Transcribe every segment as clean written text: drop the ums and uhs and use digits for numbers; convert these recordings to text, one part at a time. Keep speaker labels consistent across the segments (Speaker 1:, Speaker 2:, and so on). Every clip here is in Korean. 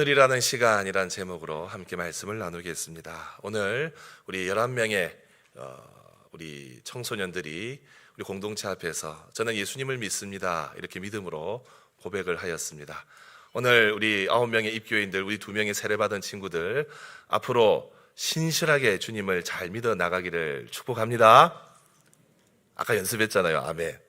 Speaker 1: 오늘이라는 시간이란 제목으로 함께 말씀을 나누겠습니다. 오늘 우리 11명의 우리 청소년들이 우리 공동체 앞에서 저는 예수님을 믿습니다 이렇게 믿음으로 고백을 하였습니다. 오늘 우리 9명의 입교인들, 우리 2명의 세례받은 친구들 앞으로 신실하게 주님을 잘 믿어 나가기를 축복합니다. 아까 연습했잖아요. 아멘.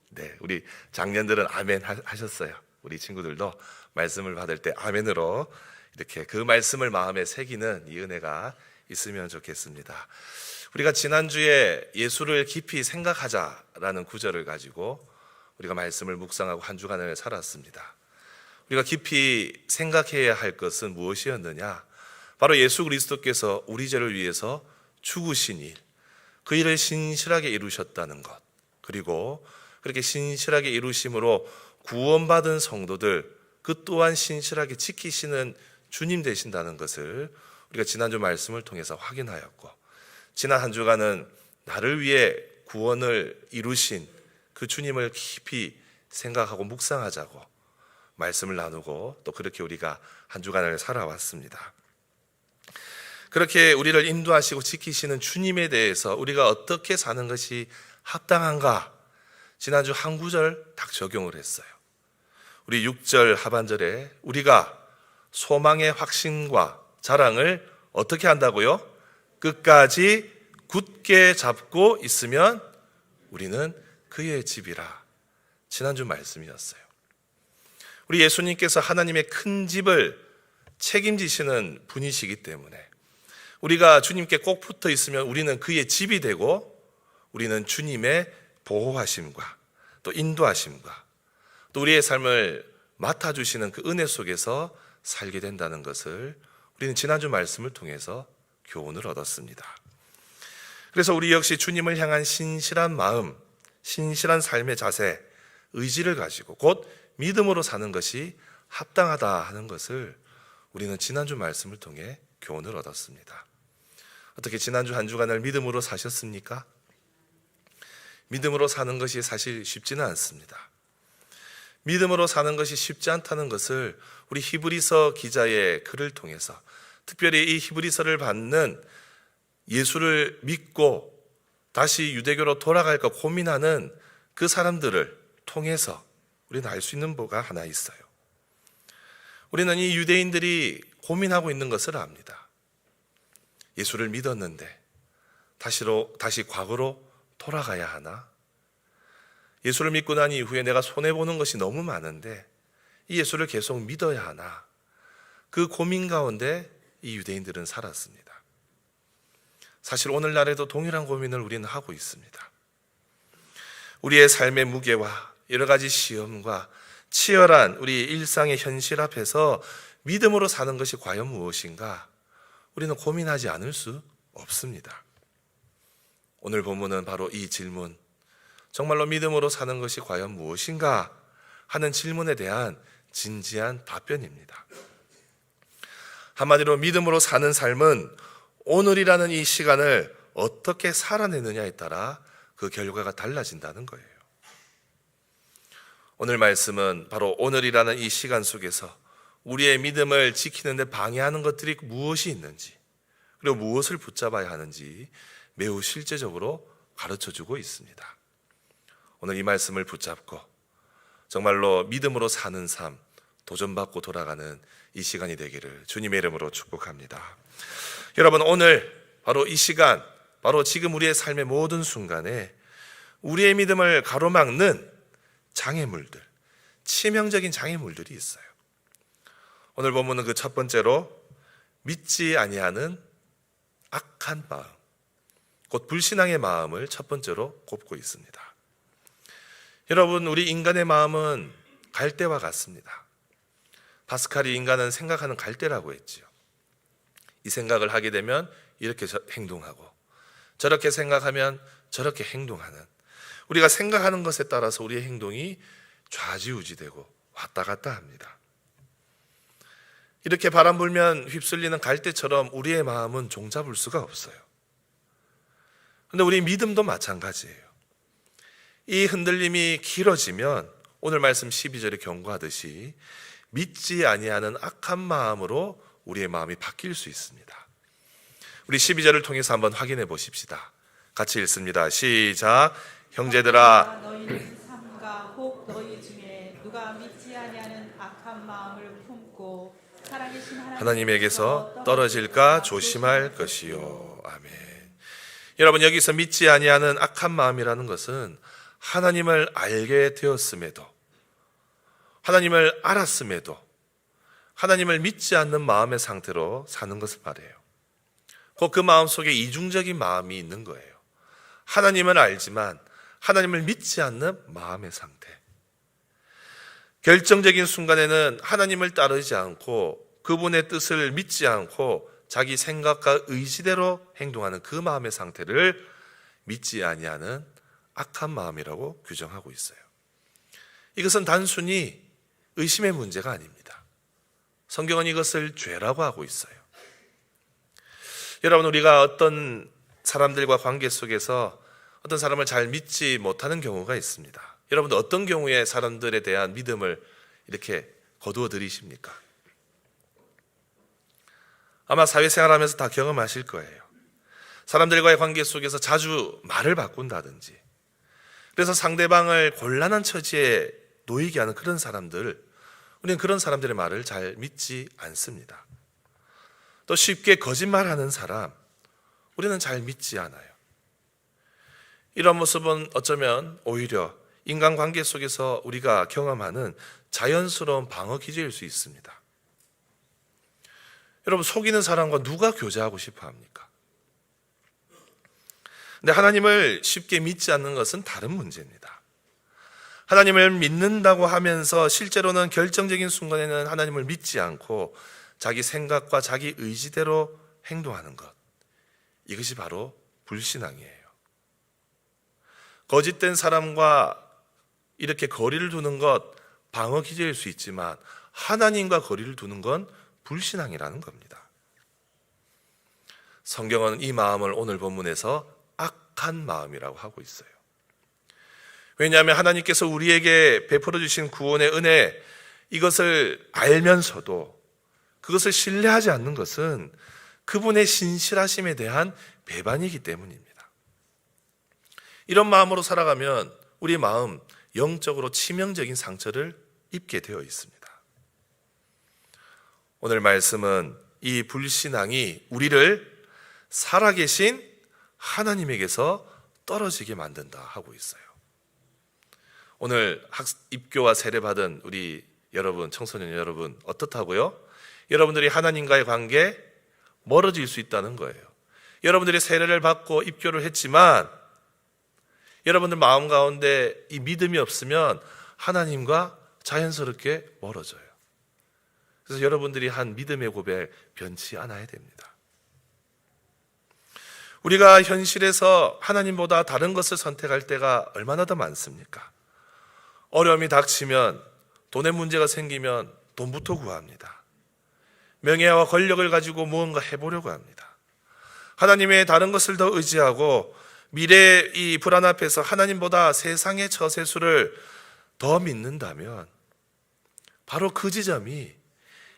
Speaker 1: 네, 우리 장년들은 아멘 하셨어요. 우리 친구들도 말씀을 받을 때 아멘으로 이렇게 그 말씀을 마음에 새기는 이 은혜가 있으면 좋겠습니다. 우리가 지난주에 예수를 깊이 생각하자라는 구절을 가지고 우리가 말씀을 묵상하고 한 주간을 살았습니다. 우리가 깊이 생각해야 할 것은 무엇이었느냐? 바로 예수 그리스도께서 우리 죄를 위해서 죽으신 일, 그 일을 신실하게 이루셨다는 것, 그리고 그렇게 신실하게 이루심으로 구원받은 성도들 그 또한 신실하게 지키시는 주님 되신다는 것을 우리가 지난주 말씀을 통해서 확인하였고, 지난 한 주간은 나를 위해 구원을 이루신 그 주님을 깊이 생각하고 묵상하자고 말씀을 나누고 또 그렇게 우리가 한 주간을 살아왔습니다. 그렇게 우리를 인도하시고 지키시는 주님에 대해서 우리가 어떻게 사는 것이 합당한가, 지난주 한 구절 딱 적용을 했어요. 우리 6절 하반절에 우리가 소망의 확신과 자랑을 어떻게 한다고요? 끝까지 굳게 잡고 있으면 우리는 그의 집이라. 지난주 말씀이었어요. 우리 예수님께서 하나님의 큰 집을 책임지시는 분이시기 때문에 우리가 주님께 꼭 붙어 있으면 우리는 그의 집이 되고, 우리는 주님의 보호하심과 또 인도하심과 또 우리의 삶을 맡아주시는 그 은혜 속에서 살게 된다는 것을 우리는 지난주 말씀을 통해서 교훈을 얻었습니다. 그래서 우리 역시 주님을 향한 신실한 마음, 신실한 삶의 자세, 의지를 가지고 곧 믿음으로 사는 것이 합당하다 하는 것을 우리는 지난주 말씀을 통해 교훈을 얻었습니다. 어떻게 지난주 한 주간을 믿음으로 사셨습니까? 믿음으로 사는 것이 사실 쉽지는 않습니다. 믿음으로 사는 것이 쉽지 않다는 것을 우리 히브리서 기자의 글을 통해서, 특별히 이 히브리서를 받는 예수를 믿고 다시 유대교로 돌아갈까 고민하는 그 사람들을 통해서 우리는 알 수 있는 바가 하나 있어요. 우리는 이 유대인들이 고민하고 있는 것을 압니다. 예수를 믿었는데 다시 과거로 돌아가야 하나? 예수를 믿고 난 이후에 내가 손해보는 것이 너무 많은데 이 예수를 계속 믿어야 하나? 그 고민 가운데 이 유대인들은 살았습니다. 사실 오늘날에도 동일한 고민을 우리는 하고 있습니다. 우리의 삶의 무게와 여러 가지 시험과 치열한 우리 일상의 현실 앞에서 믿음으로 사는 것이 과연 무엇인가? 우리는 고민하지 않을 수 없습니다. 오늘 본문은 바로 이 질문, 정말로 믿음으로 사는 것이 과연 무엇인가 하는 질문에 대한 진지한 답변입니다. 한마디로 믿음으로 사는 삶은 오늘이라는 이 시간을 어떻게 살아내느냐에 따라 그 결과가 달라진다는 거예요. 오늘 말씀은 바로 오늘이라는 이 시간 속에서 우리의 믿음을 지키는 데 방해하는 것들이 무엇이 있는지, 그리고 무엇을 붙잡아야 하는지 매우 실제적으로 가르쳐주고 있습니다. 오늘 이 말씀을 붙잡고 정말로 믿음으로 사는 삶, 도전받고 돌아가는 이 시간이 되기를 주님의 이름으로 축복합니다. 여러분, 오늘 바로 이 시간, 바로 지금 우리의 삶의 모든 순간에 우리의 믿음을 가로막는 장애물들, 치명적인 장애물들이 있어요. 오늘 본문은 그 첫 번째로 믿지 아니하는 악한 마음, 곧 불신앙의 마음을 첫 번째로 꼽고 있습니다. 여러분, 우리 인간의 마음은 갈대와 같습니다. 파스칼이 인간은 생각하는 갈대라고 했지요. 이 생각을 하게 되면 이렇게 행동하고, 저렇게 생각하면 저렇게 행동하는, 우리가 생각하는 것에 따라서 우리의 행동이 좌지우지되고 왔다 갔다 합니다. 이렇게 바람 불면 휩쓸리는 갈대처럼 우리의 마음은 종잡을 수가 없어요. 그런데 우리 믿음도 마찬가지예요. 이 흔들림이 길어지면 오늘 말씀 12절에 경고하듯이 믿지 아니하는 악한 마음으로 우리의 마음이 바뀔 수 있습니다. 우리 12절을 통해서 한번 확인해 보십시다. 같이 읽습니다. 시작. 형제들아,
Speaker 2: 너희 삼가 혹 너희 중에 누가 믿지 아니하는 악한 마음을 품고 살아계신
Speaker 1: 하나님에게서 떨어질까 조심할 것이요. 아멘. 여러분, 여기서 믿지 아니하는 악한 마음이라는 것은 하나님을 알게 되었음에도, 하나님을 알았음에도 하나님을 믿지 않는 마음의 상태로 사는 것을 말해요. 곧 그 마음 속에 이중적인 마음이 있는 거예요. 하나님을 알지만 하나님을 믿지 않는 마음의 상태. 결정적인 순간에는 하나님을 따르지 않고 그분의 뜻을 믿지 않고 자기 생각과 의지대로 행동하는 그 마음의 상태를 믿지 아니하는 악한 마음이라고 규정하고 있어요. 이것은 단순히 의심의 문제가 아닙니다. 성경은 이것을 죄라고 하고 있어요. 여러분, 우리가 어떤 사람들과 관계 속에서 어떤 사람을 잘 믿지 못하는 경우가 있습니다. 여러분들 어떤 경우에 사람들에 대한 믿음을 이렇게 거두어 들이십니까? 아마 사회생활하면서 다 경험하실 거예요. 사람들과의 관계 속에서 자주 말을 바꾼다든지, 그래서 상대방을 곤란한 처지에 놓이게 하는 그런 사람들, 우리는 그런 사람들의 말을 잘 믿지 않습니다. 또 쉽게 거짓말하는 사람, 우리는 잘 믿지 않아요. 이런 모습은 어쩌면 오히려 인간관계 속에서 우리가 경험하는 자연스러운 방어 기제일 수 있습니다. 여러분, 속이는 사람과 누가 교제하고 싶어 합니까? 근데 하나님을 쉽게 믿지 않는 것은 다른 문제입니다. 하나님을 믿는다고 하면서 실제로는 결정적인 순간에는 하나님을 믿지 않고 자기 생각과 자기 의지대로 행동하는 것, 이것이 바로 불신앙이에요. 거짓된 사람과 이렇게 거리를 두는 것 방어 기제일 수 있지만 하나님과 거리를 두는 건 불신앙이라는 겁니다. 성경은 이 마음을 오늘 본문에서 악한 마음이라고 하고 있어요. 왜냐하면 하나님께서 우리에게 베풀어 주신 구원의 은혜, 이것을 알면서도 그것을 신뢰하지 않는 것은 그분의 신실하심에 대한 배반이기 때문입니다. 이런 마음으로 살아가면 우리 마음 영적으로 치명적인 상처를 입게 되어 있습니다. 오늘 말씀은 이 불신앙이 우리를 살아계신 하나님에게서 떨어지게 만든다 하고 있어요. 오늘 입교와 세례 받은 우리 여러분, 청소년 여러분 어떻다고요? 여러분들이 하나님과의 관계 멀어질 수 있다는 거예요. 여러분들이 세례를 받고 입교를 했지만 여러분들 마음 가운데 이 믿음이 없으면 하나님과 자연스럽게 멀어져요. 그래서 여러분들이 한 믿음의 고백 변치 않아야 됩니다. 우리가 현실에서 하나님보다 다른 것을 선택할 때가 얼마나 더 많습니까? 어려움이 닥치면, 돈의 문제가 생기면 돈부터 구합니다. 명예와 권력을 가지고 무언가 해보려고 합니다. 하나님의 다른 것을 더 의지하고 미래의 이 불안 앞에서 하나님보다 세상의 처세수를 더 믿는다면 바로 그 지점이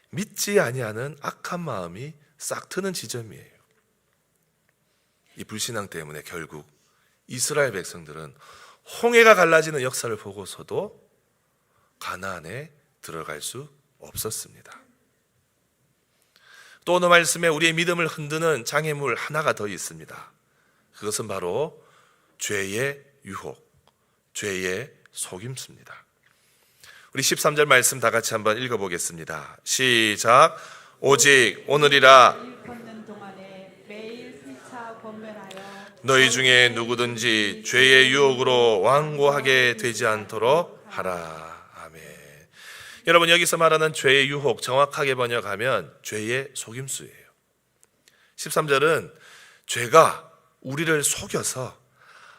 Speaker 1: 믿지 아니하는 악한 마음이 싹 트는 지점이에요. 이 불신앙 때문에 결국 이스라엘 백성들은 홍해가 갈라지는 역사를 보고서도 가나안에 들어갈 수 없었습니다. 또 오늘 말씀에 우리의 믿음을 흔드는 장애물 하나가 더 있습니다. 그것은 바로 죄의 유혹, 죄의 속임수입니다. 우리 13절 말씀 다 같이 한번 읽어보겠습니다. 시작. 오직 오늘이라 너희 중에 누구든지 죄의 유혹으로 완고하게 되지 않도록 하라. 아멘. 여러분, 여기서 말하는 죄의 유혹, 정확하게 번역하면 죄의 속임수예요. 13절은 죄가 우리를 속여서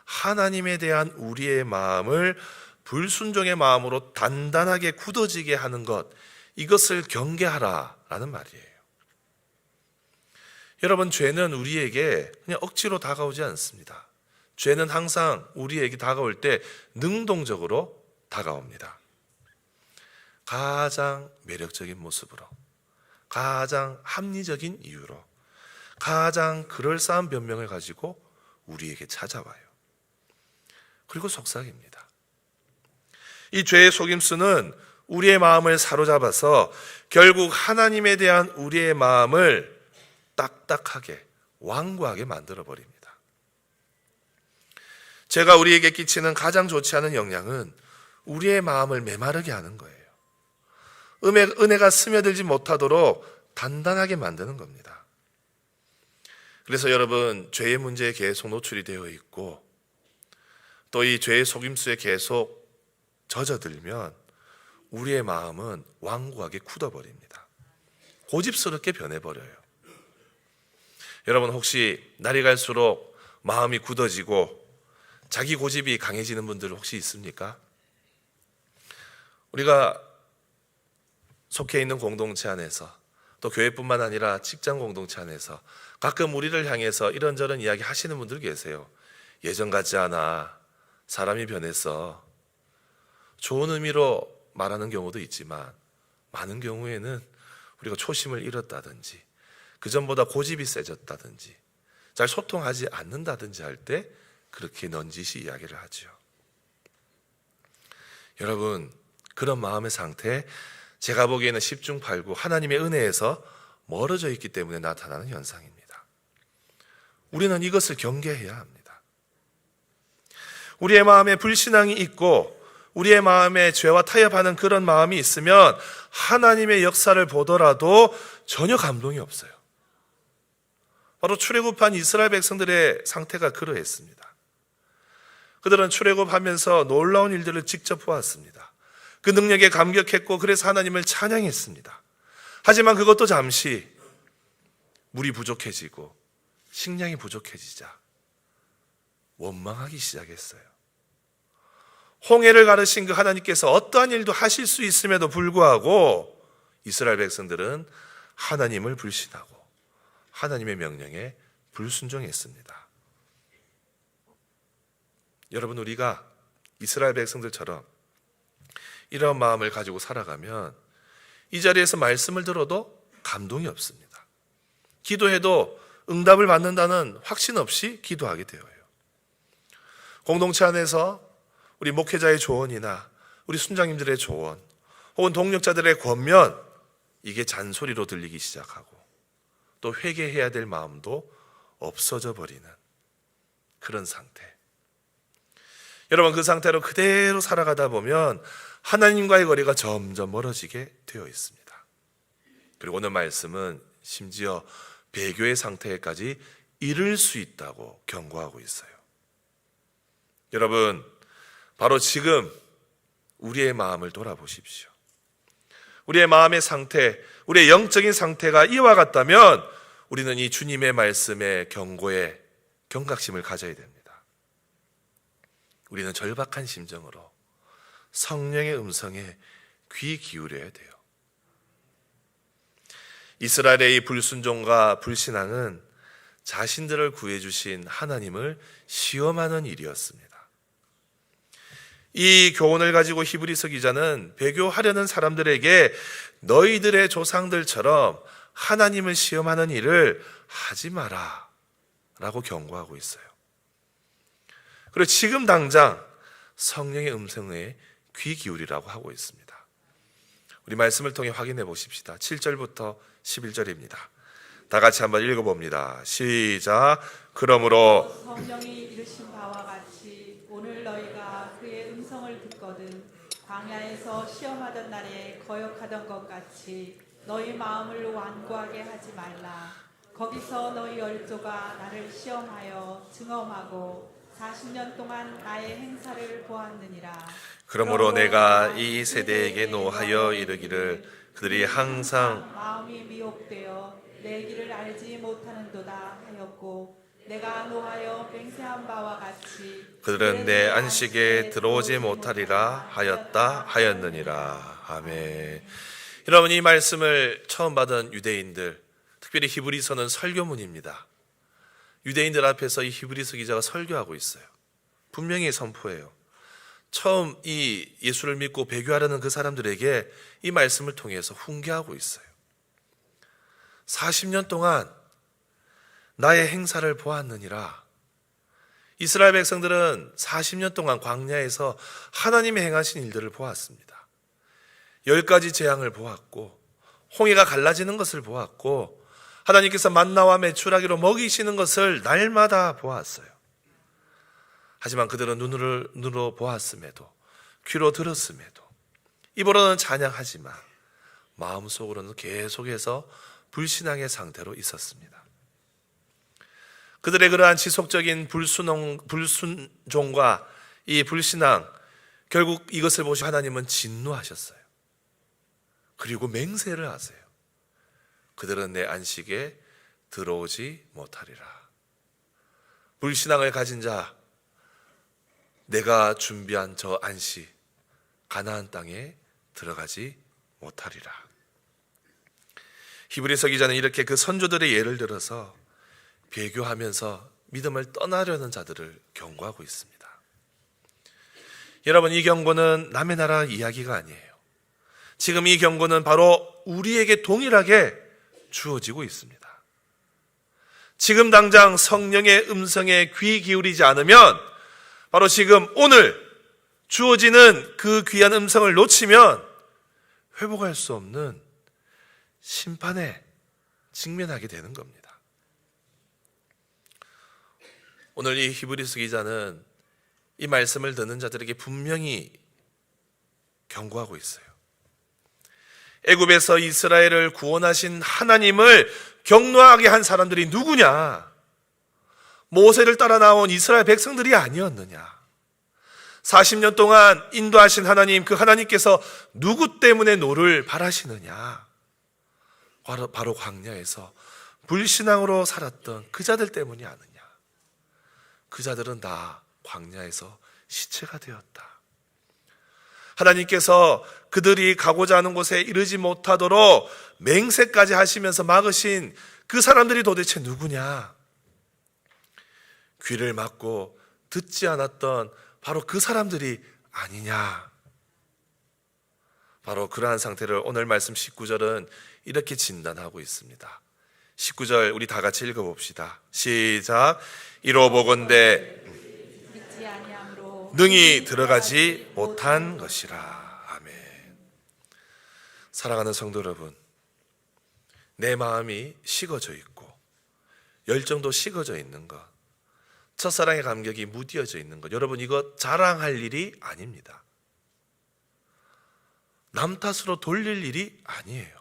Speaker 1: 하나님에 대한 우리의 마음을 불순종의 마음으로 단단하게 굳어지게 하는 것, 이것을 경계하라라는 말이에요. 여러분, 죄는 우리에게 그냥 억지로 다가오지 않습니다. 죄는 항상 우리에게 다가올 때 능동적으로 다가옵니다. 가장 매력적인 모습으로, 가장 합리적인 이유로, 가장 그럴싸한 변명을 가지고 우리에게 찾아와요. 그리고 속삭입니다. 이 죄의 속임수는 우리의 마음을 사로잡아서 결국 하나님에 대한 우리의 마음을 딱딱하게, 완고하게 만들어버립니다. 죄가 우리에게 끼치는 가장 좋지 않은 영향은 우리의 마음을 메마르게 하는 거예요. 은혜가 스며들지 못하도록 단단하게 만드는 겁니다. 그래서 여러분, 죄의 문제에 계속 노출이 되어 있고 또 이 죄의 속임수에 계속 젖어들면 우리의 마음은 완고하게 굳어버립니다. 고집스럽게 변해버려요. 여러분, 혹시 날이 갈수록 마음이 굳어지고 자기 고집이 강해지는 분들 혹시 있습니까? 우리가 속해 있는 공동체 안에서 또 교회뿐만 아니라 직장 공동체 안에서 가끔 우리를 향해서 이런저런 이야기 하시는 분들 계세요. 예전 같지 않아. 사람이 변했어. 좋은 의미로 말하는 경우도 있지만 많은 경우에는 우리가 초심을 잃었다든지 그전보다 고집이 세졌다든지 잘 소통하지 않는다든지 할 때 그렇게 넌지시 이야기를 하죠. 여러분, 그런 마음의 상태, 제가 보기에는 10중 8구 하나님의 은혜에서 멀어져 있기 때문에 나타나는 현상입니다. 우리는 이것을 경계해야 합니다. 우리의 마음에 불신앙이 있고 우리의 마음에 죄와 타협하는 그런 마음이 있으면 하나님의 역사를 보더라도 전혀 감동이 없어요. 바로 출애굽한 이스라엘 백성들의 상태가 그러했습니다. 그들은 출애굽하면서 놀라운 일들을 직접 보았습니다. 그 능력에 감격했고 그래서 하나님을 찬양했습니다. 하지만 그것도 잠시 물이 부족해지고 식량이 부족해지자 원망하기 시작했어요. 홍해를 가르신 그 하나님께서 어떠한 일도 하실 수 있음에도 불구하고 이스라엘 백성들은 하나님을 불신하고 하나님의 명령에 불순종했습니다. 여러분, 우리가 이스라엘 백성들처럼 이런 마음을 가지고 살아가면 이 자리에서 말씀을 들어도 감동이 없습니다. 기도해도 응답을 받는다는 확신 없이 기도하게 되어요. 공동체 안에서 우리 목회자의 조언이나 우리 순장님들의 조언 혹은 동력자들의 권면, 이게 잔소리로 들리기 시작하고 또 회개해야 될 마음도 없어져 버리는 그런 상태. 여러분, 그 상태로 그대로 살아가다 보면 하나님과의 거리가 점점 멀어지게 되어 있습니다. 그리고 오늘 말씀은 심지어 배교의 상태까지 이를 수 있다고 경고하고 있어요. 여러분, 바로 지금 우리의 마음을 돌아보십시오. 우리의 마음의 상태, 우리의 영적인 상태가 이와 같다면 우리는 이 주님의 말씀의 경고에 경각심을 가져야 됩니다. 우리는 절박한 심정으로 성령의 음성에 귀 기울여야 돼요. 이스라엘의 이 불순종과 불신앙은 자신들을 구해주신 하나님을 시험하는 일이었습니다. 이 교훈을 가지고 히브리서 기자는 배교하려는 사람들에게 너희들의 조상들처럼 하나님을 시험하는 일을 하지 마라 라고 경고하고 있어요. 그리고 지금 당장 성령의 음성에 귀 기울이라고 하고 있습니다. 우리 말씀을 통해 확인해 보십시다. 7절부터 11절입니다. 다 같이 한번 읽어봅니다. 시작. 그러므로
Speaker 2: 성령이 이르신 바와 같이 오늘 너희가 그의 음성을 듣거든 광야에서 시험하던 날에 거역하던 것 같이 너희 마음을 완고하게 하지 말라. 거기서 너희 열조가 나를 시험하여 증언하고 40년 동안 나의 행사를 보았느니라.
Speaker 1: 그러므로 내가 이 세대에게 노하여 이르기를 그들이 항상
Speaker 2: 마음이 미혹되어 내 길을 알지 못하는도다 하였고 내가 노하여 맹세한 바와 같이
Speaker 1: 그들은 내 안식에 들어오지 못하리라 하였느니라. 아멘. 여러분, 이 말씀을 처음 받은 유대인들, 특별히 히브리서는 설교문입니다. 유대인들 앞에서 이 히브리서 기자가 설교하고 있어요. 분명히 선포해요. 처음 이 예수를 믿고 배교하려는 그 사람들에게 이 말씀을 통해서 훈계하고 있어요. 40년 동안 나의 행사를 보았느니라. 이스라엘 백성들은 40년 동안 광야에서 하나님의 행하신 일들을 보았습니다. 10가지 재앙을 보았고, 홍해가 갈라지는 것을 보았고, 하나님께서 만나와 메추라기로 먹이시는 것을 날마다 보았어요. 하지만 그들은 눈으로 보았음에도, 귀로 들었음에도, 입으로는 찬양하지만 마음속으로는 계속해서 불신앙의 상태로 있었습니다. 그들의 그러한 지속적인 불순종과 이 불신앙, 결국 이것을 보시 하나님은 진노하셨어요. 그리고 맹세를 하세요. 그들은 내 안식에 들어오지 못하리라. 불신앙을 가진 자, 내가 준비한 저 안식, 가나안 땅에 들어가지 못하리라. 히브리서 기자는 이렇게 그 선조들의 예를 들어서 배교하면서 믿음을 떠나려는 자들을 경고하고 있습니다. 여러분, 이 경고는 남의 나라 이야기가 아니에요. 지금 이 경고는 바로 우리에게 동일하게 주어지고 있습니다. 지금 당장 성령의 음성에 귀 기울이지 않으면, 바로 지금 오늘 주어지는 그 귀한 음성을 놓치면 회복할 수 없는 심판에 직면하게 되는 겁니다. 오늘 이 히브리서 기자는 이 말씀을 듣는 자들에게 분명히 경고하고 있어요. 애굽에서 이스라엘을 구원하신 하나님을 경노하게 한 사람들이 누구냐? 모세를 따라 나온 이스라엘 백성들이 아니었느냐? 40년 동안 인도하신 하나님, 그 하나님께서 누구 때문에 노를 바라시느냐? 바로 광야에서 불신앙으로 살았던 그 자들 때문이 아니냐? 그 자들은 다 광야에서 시체가 되었다. 하나님께서 그들이 가고자 하는 곳에 이르지 못하도록 맹세까지 하시면서 막으신 그 사람들이 도대체 누구냐? 귀를 막고 듣지 않았던 바로 그 사람들이 아니냐? 바로 그러한 상태를 오늘 말씀 19절은 이렇게 진단하고 있습니다. 19절 우리 다 같이 읽어봅시다. 시작. 이로보건대
Speaker 2: 믿지 아니함으로
Speaker 1: 능히 들어가지 못한 것이라. 아멘. 사랑하는 성도 여러분, 내 마음이 식어져 있고 열정도 식어져 있는 것, 첫사랑의 감격이 무뎌져 있는 것, 여러분 이거 자랑할 일이 아닙니다. 남 탓으로 돌릴 일이 아니에요.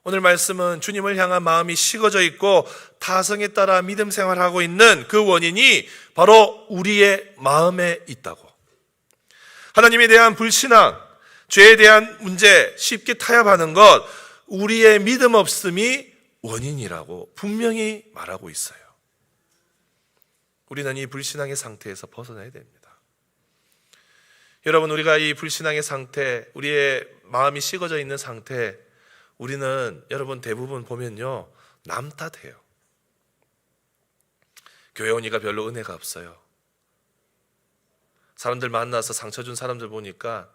Speaker 1: 오늘 말씀은 주님을 향한 마음이 식어져 있고 타성에 따라 믿음 생활하고 있는 그 원인이 바로 우리의 마음에 있다고. 하나님에 대한 불신앙, 죄에 대한 문제 쉽게 타협하는 것, 우리의 믿음 없음이 원인이라고 분명히 말하고 있어요. 우리는 이 불신앙의 상태에서 벗어나야 됩니다. 여러분, 우리가 이 불신앙의 상태, 우리의 마음이 식어져 있는 상태, 우리는 여러분 대부분 보면요, 남 탓해요. 교회 오니까 별로 은혜가 없어요. 사람들 만나서 상처 준 사람들 보니까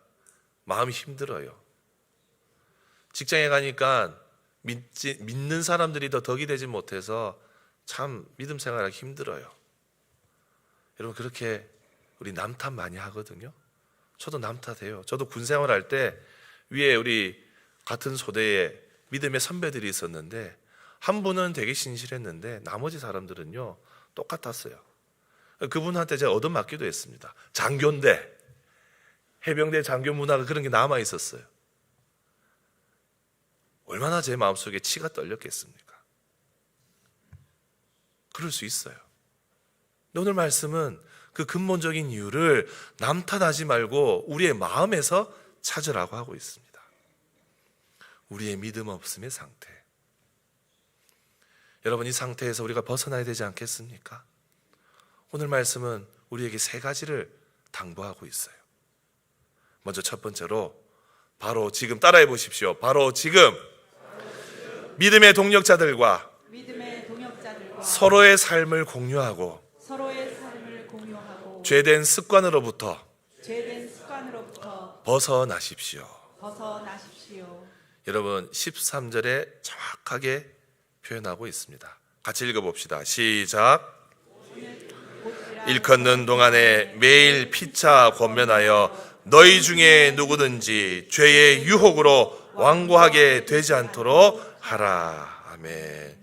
Speaker 1: 마음이 힘들어요. 직장에 가니까 믿는 사람들이 더 덕이 되지 못해서 참 믿음 생활하기 힘들어요. 여러분, 그렇게 우리 남 탓 많이 하거든요. 저도 남 탓해요. 저도 군 생활할 때 위에 우리 같은 소대에 믿음의 선배들이 있었는데 한 분은 되게 신실했는데 나머지 사람들은요 똑같았어요. 그분한테 제가 얻어맞기도 했습니다. 장교인데 해병대 장교 문화가 그런 게 남아 있었어요. 얼마나 제 마음속에 치가 떨렸겠습니까? 그럴 수 있어요. 근데 오늘 말씀은 그 근본적인 이유를 남 탓하지 말고 우리의 마음에서 찾으라고 하고 있습니다. 우리의 믿음 없음의 상태. 여러분, 이 상태에서 우리가 벗어나야 되지 않겠습니까? 오늘 말씀은 우리에게 세 가지를 당부하고 있어요. 먼저 첫 번째로 바로 지금 따라해 보십시오. 바로 지금 믿음의 동력자들과 서로의 삶을 공유하고
Speaker 2: 공유하고
Speaker 1: 죄된 습관으로부터 벗어나십시오.
Speaker 2: 벗어나십시오.
Speaker 1: 여러분 13절에 정확하게 표현하고 있습니다. 같이 읽어봅시다. 시작. 일컫는 동안에 매일 피차 권면하여 너희 중에 누구든지 죄의 유혹으로 완고하게 되지 않도록 하라. 아멘.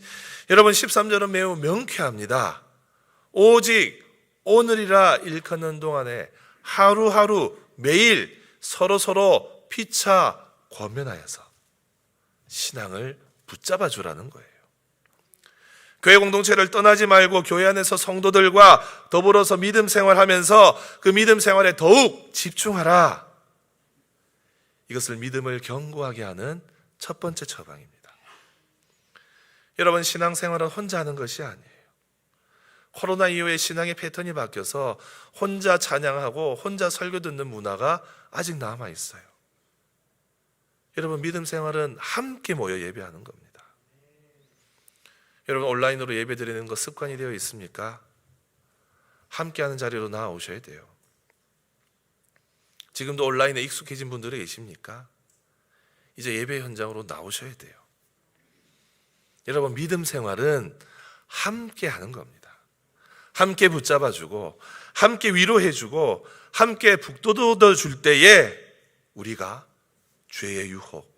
Speaker 1: 여러분 13절은 매우 명쾌합니다. 오직 오늘이라 일컫는 동안에 하루하루 매일 서로 피차 권면하여서 신앙을 붙잡아 주라는 거예요. 교회 공동체를 떠나지 말고 교회 안에서 성도들과 더불어서 믿음 생활하면서 그 믿음 생활에 더욱 집중하라. 이것을 믿음을 견고하게 하는 첫 번째 처방입니다. 여러분 신앙생활은 혼자 하는 것이 아니에요. 코로나 이후에 신앙의 패턴이 바뀌어서 혼자 찬양하고 혼자 설교 듣는 문화가 아직 남아 있어요. 여러분 믿음 생활은 함께 모여 예배하는 겁니다. 여러분 온라인으로 예배 드리는 거 습관이 되어 있습니까? 함께하는 자리로 나오셔야 돼요. 지금도 온라인에 익숙해진 분들이 계십니까? 이제 예배 현장으로 나오셔야 돼요. 여러분 믿음 생활은 함께하는 겁니다. 함께 붙잡아주고 함께 위로해주고 함께 북돋워 줄 때에 우리가 죄의 유혹,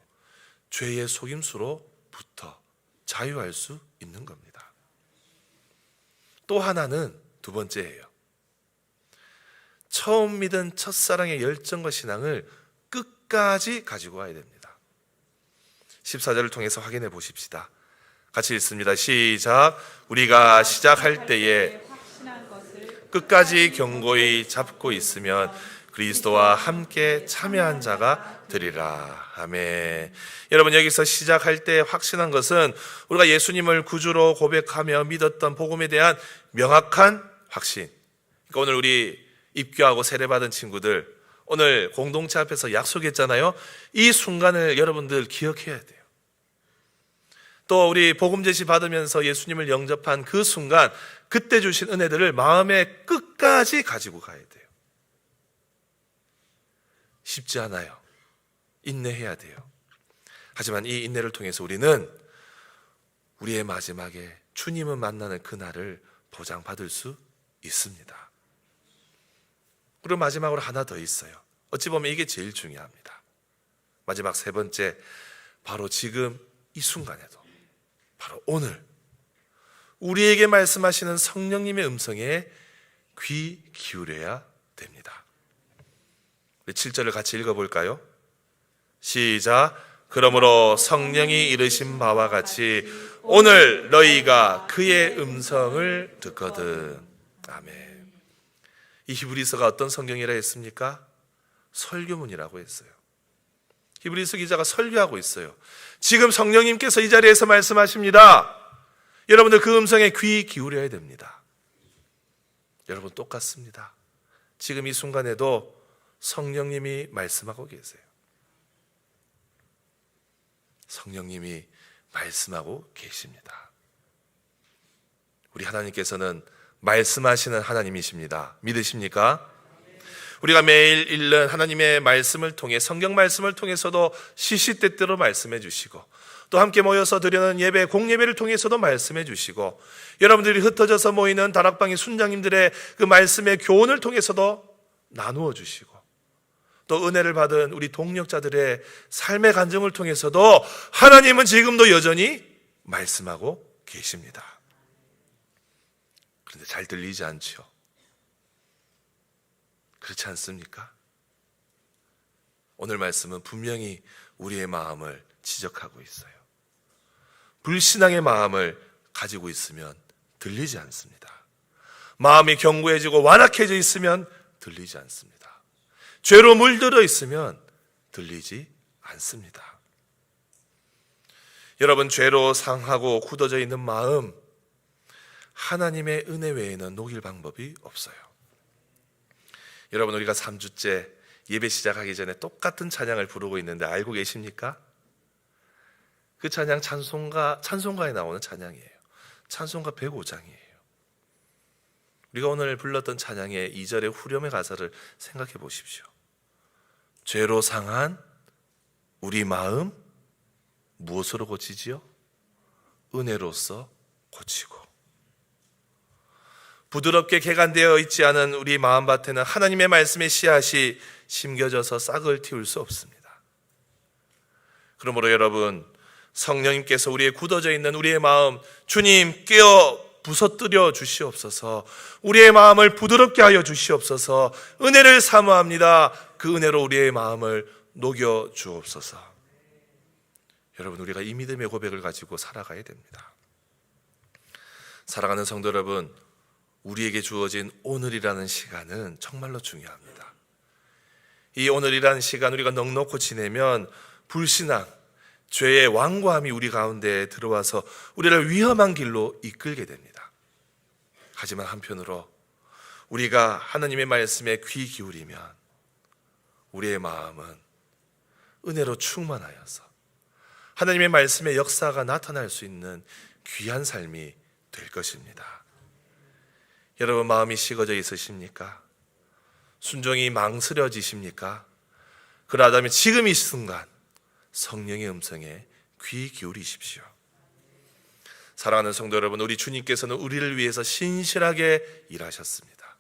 Speaker 1: 죄의 속임수로부터 자유할 수 있는 겁니다. 또 하나는 두 번째예요. 처음 믿은 첫사랑의 열정과 신앙을 끝까지 가지고 와야 됩니다. 14절을 통해서 확인해 보십시다. 같이 읽습니다. 시작. 우리가 시작할 때에 끝까지 견고히 잡고 있으면 그리스도와 함께 참여한 자가 되리라. 아멘. 여러분 여기서 시작할 때 확신한 것은 우리가 예수님을 구주로 고백하며 믿었던 복음에 대한 명확한 확신. 그러니까 오늘 우리 입교하고 세례받은 친구들 오늘 공동체 앞에서 약속했잖아요. 이 순간을 여러분들 기억해야 돼요. 또 우리 복음 제시 받으면서 예수님을 영접한 그 순간 그때 주신 은혜들을 마음의 끝까지 가지고 가야 돼요. 쉽지 않아요. 인내해야 돼요. 하지만 이 인내를 통해서 우리는 우리의 마지막에 주님을 만나는 그날을 보장받을 수 있습니다. 그리고 마지막으로 하나 더 있어요. 어찌 보면 이게 제일 중요합니다. 마지막 세 번째, 바로 지금 이 순간에도 바로 오늘 우리에게 말씀하시는 성령님의 음성에 귀 기울여야 됩니다. 7절을 같이 읽어볼까요? 시작. 그러므로 성령이 이르신 바와 같이 오늘 너희가 그의 음성을 듣거든. 아멘. 이 히브리서가 어떤 성경이라 했습니까? 설교문이라고 했어요. 히브리서 기자가 설교하고 있어요. 지금 성령님께서 이 자리에서 말씀하십니다. 여러분들 그 음성에 귀 기울여야 됩니다. 여러분 똑같습니다. 지금 이 순간에도 성령님이 말씀하고 계세요. 성령님이 말씀하고 계십니다. 우리 하나님께서는 말씀하시는 하나님이십니다. 믿으십니까? 우리가 매일 읽는 하나님의 말씀을 통해 성경 말씀을 통해서도 시시때때로 말씀해 주시고 또 함께 모여서 드리는 예배, 공예배를 통해서도 말씀해 주시고 여러분들이 흩어져서 모이는 다락방의 순장님들의 그 말씀의 교훈을 통해서도 나누어 주시고 또 은혜를 받은 우리 동력자들의 삶의 간증을 통해서도 하나님은 지금도 여전히 말씀하고 계십니다. 그런데 잘 들리지 않죠? 그렇지 않습니까? 오늘 말씀은 분명히 우리의 마음을 지적하고 있어요. 불신앙의 마음을 가지고 있으면 들리지 않습니다. 마음이 견고해지고 완악해져 있으면 들리지 않습니다. 죄로 물들어 있으면 들리지 않습니다. 여러분 죄로 상하고 굳어져 있는 마음 하나님의 은혜 외에는 녹일 방법이 없어요. 여러분 우리가 3주째 예배 시작하기 전에 똑같은 찬양을 부르고 있는데 알고 계십니까? 그 찬양 찬송가에 나오는 찬양이에요. 찬송가 105장이에요. 우리가 오늘 불렀던 찬양의 2절의 후렴의 가사를 생각해 보십시오. 죄로 상한 우리 마음 무엇으로 고치지요? 은혜로서 고치고, 부드럽게 개간되어 있지 않은 우리 마음밭에는 하나님의 말씀의 씨앗이 심겨져서 싹을 틔울 수 없습니다. 그러므로 여러분, 성령님께서 우리의 굳어져 있는 우리의 마음 주님 깨어 부서뜨려 주시옵소서. 우리의 마음을 부드럽게 하여 주시옵소서. 은혜를 사모합니다. 그 은혜로 우리의 마음을 녹여 주옵소서. 여러분, 우리가 이 믿음의 고백을 가지고 살아가야 됩니다. 사랑하는 성도 여러분, 우리에게 주어진 오늘이라는 시간은 정말로 중요합니다. 이 오늘이라는 시간 우리가 넉넉히 지내면 불신앙, 죄의 완고함이 우리 가운데 들어와서 우리를 위험한 길로 이끌게 됩니다. 하지만 한편으로 우리가 하나님의 말씀에 귀 기울이면 우리의 마음은 은혜로 충만하여서 하나님의 말씀의 역사가 나타날 수 있는 귀한 삶이 될 것입니다. 여러분, 마음이 식어져 있으십니까? 순종이 망설여지십니까? 그러하다면 지금 이 순간 성령의 음성에 귀 기울이십시오. 사랑하는 성도 여러분, 우리 주님께서는 우리를 위해서 신실하게 일하셨습니다.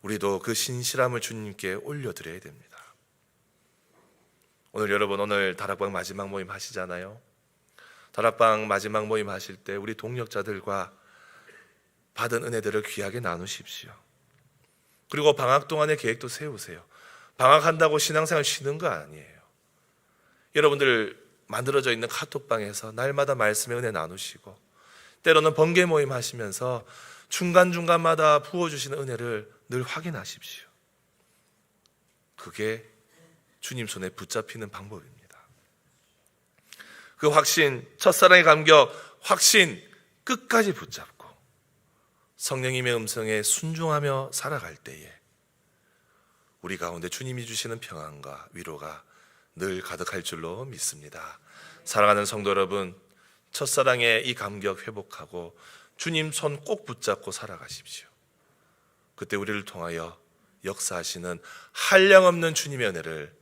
Speaker 1: 우리도 그 신실함을 주님께 올려드려야 됩니다. 오늘 다락방 마지막 모임 하시잖아요. 다락방 마지막 모임 하실 때 우리 동역자들과 받은 은혜들을 귀하게 나누십시오. 그리고 방학 동안의 계획도 세우세요. 방학한다고 신앙생활 쉬는 거 아니에요. 여러분들 만들어져 있는 카톡방에서 날마다 말씀의 은혜 나누시고, 때로는 번개 모임 하시면서 중간중간마다 부어주시는 은혜를 늘 확인하십시오. 그게 주님 손에 붙잡히는 방법입니다. 그 확신, 첫사랑의 감격, 확신 끝까지 붙잡고 성령님의 음성에 순종하며 살아갈 때에 우리 가운데 주님이 주시는 평안과 위로가 늘 가득할 줄로 믿습니다. 사랑하는 성도 여러분, 첫사랑의 이 감격 회복하고 주님 손 꼭 붙잡고 살아가십시오. 그때 우리를 통하여 역사하시는 한량없는 주님의 은혜를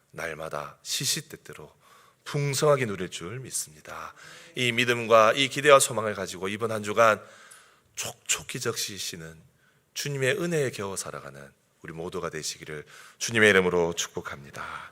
Speaker 1: 날마다 시시때때로 풍성하게 누릴 줄 믿습니다. 이 믿음과 이 기대와 소망을 가지고 이번 한 주간 촉촉히 적시시는 주님의 은혜에 겨워 살아가는 우리 모두가 되시기를 주님의 이름으로 축복합니다.